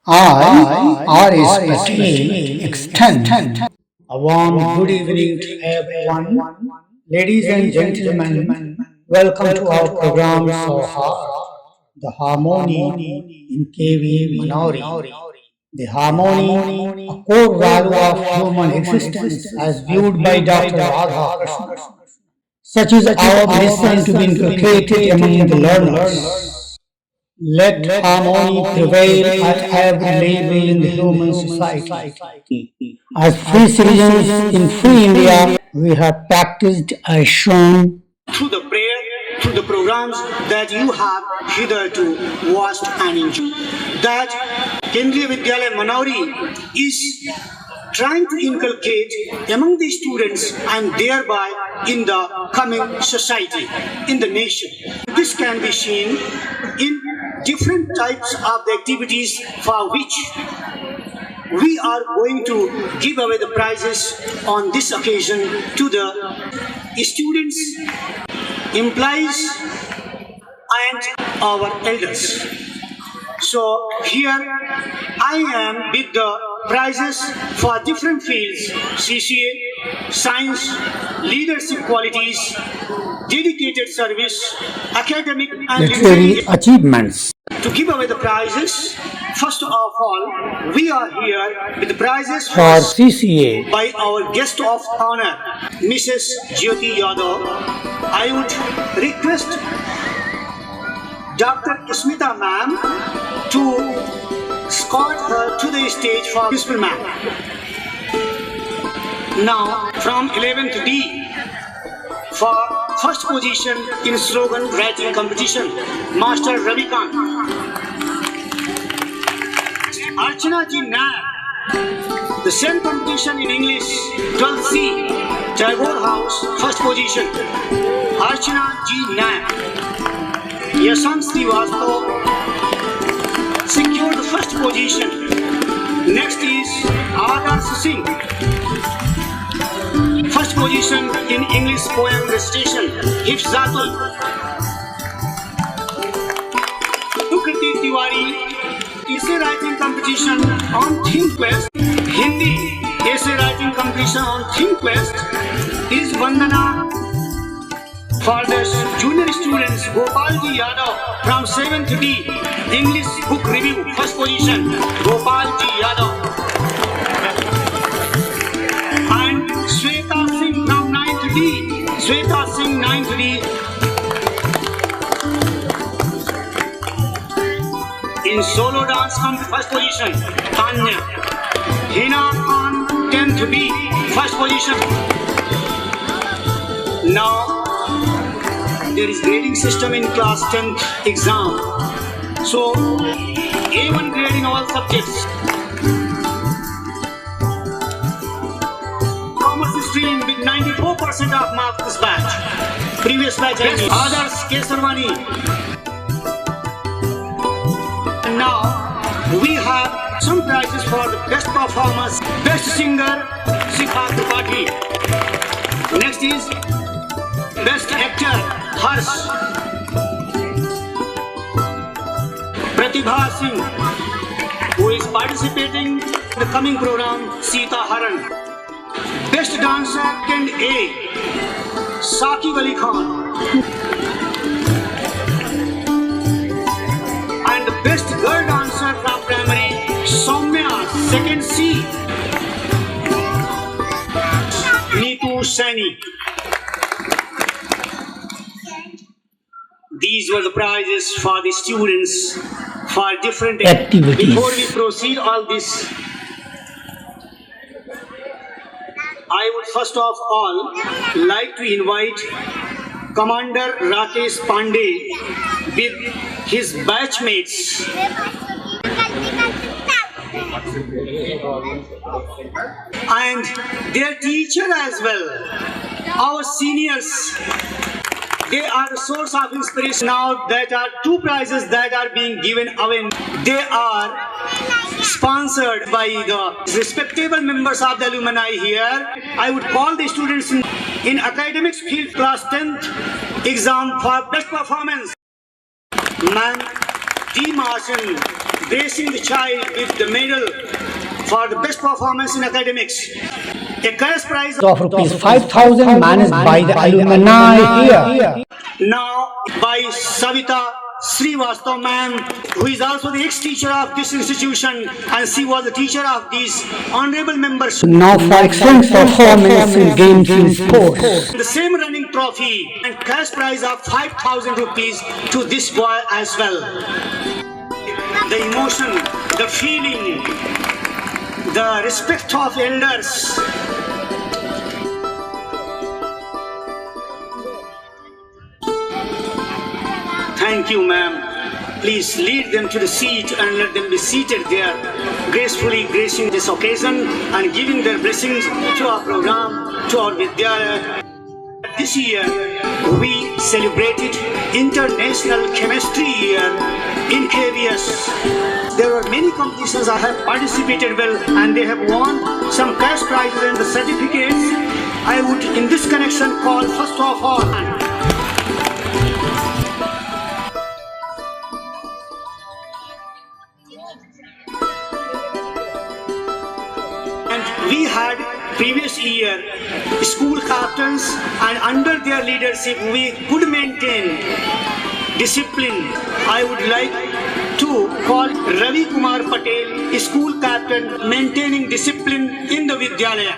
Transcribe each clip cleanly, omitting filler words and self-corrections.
I, R.S. Patel, extend a warm good evening to everyone. Ladies and gentlemen, welcome to our program So Heart, the harmony in KV Manori. The harmony, a core value of human existence as viewed by Dr. Radha Krishna. Such is our mission to be inculcated among the learners. Let harmony prevail at every level in the human society. As free citizens in free India, we have practiced as shown through the prayer, through the programs that you have hitherto watched and enjoyed. That Kendriya Vidyalaya Manauri is trying to inculcate among the students and thereby in the coming society, in the nation. This can be seen in different types of the activities for which we are going to give away the prizes on this occasion to the students, employees, and our elders. So here I am with the prizes for different fields: CCA, science, leadership qualities, dedicated service, academic and literary achievements. To give away the prizes, first of all, we are here with the prizes for CCA by our guest of honor, Mrs. Jyoti Yadav. I would request Dr. Smita ma'am to escort her to the stage for principal ma'am. Now, from 11th D, for first position in slogan writing competition, Master Ravikant. Archana Ji Nair, the same competition in English, 12C, Tagore House, first position, Archana Ji Nair. Yashant Srivastav secured the first position. Next is Adarsh Singh, first position in English poem recitation, Hifzati. Sukriti Tiwari, essay writing competition on ThinkQuest. Hindi essay writing competition on ThinkQuest is Vandana. For the junior students, Gopalji Yadav from 7th D, English book review, first position, Gopalji Yadav. And Shweta Singh from 9th D, Shweta Singh 9th D. In solo dance, first position, Tanya. Hina Khan, 10th B, first position. Now, there is grading system in class 10th exam. So, A1 grade in all subjects. Commerce stream with 94% of marks this batch. Previous batch, Adarsh Kesarwani. And now, we have some prizes for the best performance, best singer, Sikha Tripathi. Next is best actor, Harsh. Pratibha Singh, who is participating in the coming program, Sita Haran. Best dancer, second A, Saqib Ali Khan. And the best girl dancer from primary, Soumya, second C, Neetu Saini. These were the prizes for the students for different activities. Before we proceed all this, I would first of all like to invite Commander Rakesh Pandey with his batchmates. And their teacher as well, our seniors. They are the source of inspiration. Now that are two prizes that are being given away. They are sponsored by the respectable members of the alumni here. I would call the students in academics field class 10th exam for best performance. Ma'am D. Marshall, gracing the child with the medal for the best performance in academics. A cash prize of rupees 5,000 managed by the alumni here. now by Savita Srivastav ma'am, who is also the ex-teacher of this institution, and she was the teacher of these honorable members. Now for excellent performance in games and sports. The same running trophy and cash prize of 5,000 rupees to this boy as well. The emotion, the feeling, the respect of elders. Thank you, ma'am. Please lead them to the seat and let them be seated there, gracefully gracing this occasion and giving their blessings to our program, to our Vidyalaya. This year, we celebrated International Chemistry Year in KVS. There were many competitions I have participated well, and they have won some cash prizes and the certificates. I would, in this connection, call first of all we had previous year school captains, and under their leadership we could maintain discipline. I would like to call Ravi Kumar Patel, school captain, maintaining discipline in the Vidyalaya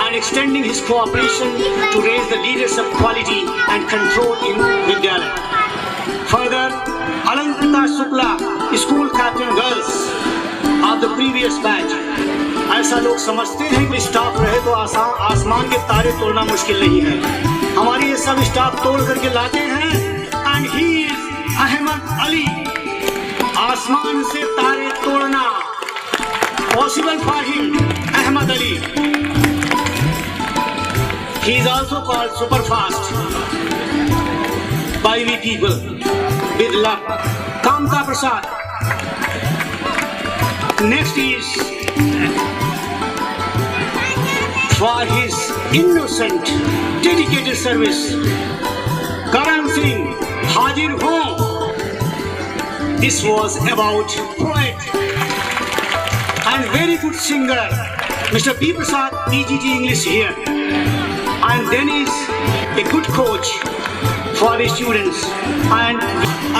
and extending his cooperation to raise the leadership quality and control in Vidyalaya. Further, Alankita Shukla, school captain girls of the previous batch. ऐसा लोग समझते हैं कि staff रहे तो आसमान के तारे तोड़ना मुश्किल नहीं है। हमारे ये सब स्टाफ तोड़ करके लाते हैं। And he is Ahmed Ali. आसमान से तारे तोड़ना possible for him, Ahmed Ali. He is also called super fast by we people with luck. Kamta Prasad. Next is for his innocent, dedicated service, Karan Singh, Hajir Ho. This was about poet and very good singer, Mr. P. Prasad, PGT English here. And then is a good coach for the students. And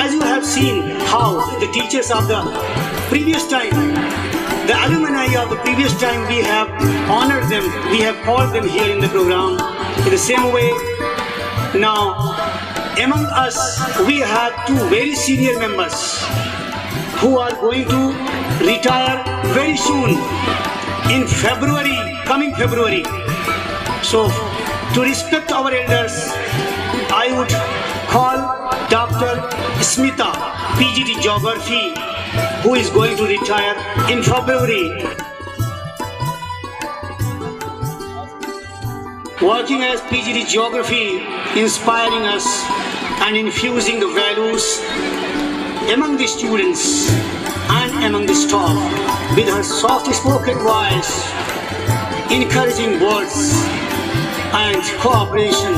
as you have seen how the teachers of the previous time, the alumni of the previous time, we have honored them, we have called them here in the program. In the same way, now among us we have two very senior members who are going to retire very soon in February, coming February. So to respect our elders, I would call Dr. Smita, PGT Geography, who is going to retire in February. Working as PGT Geography, inspiring us and infusing the values among the students and among the staff with her soft-spoken voice, encouraging words and cooperation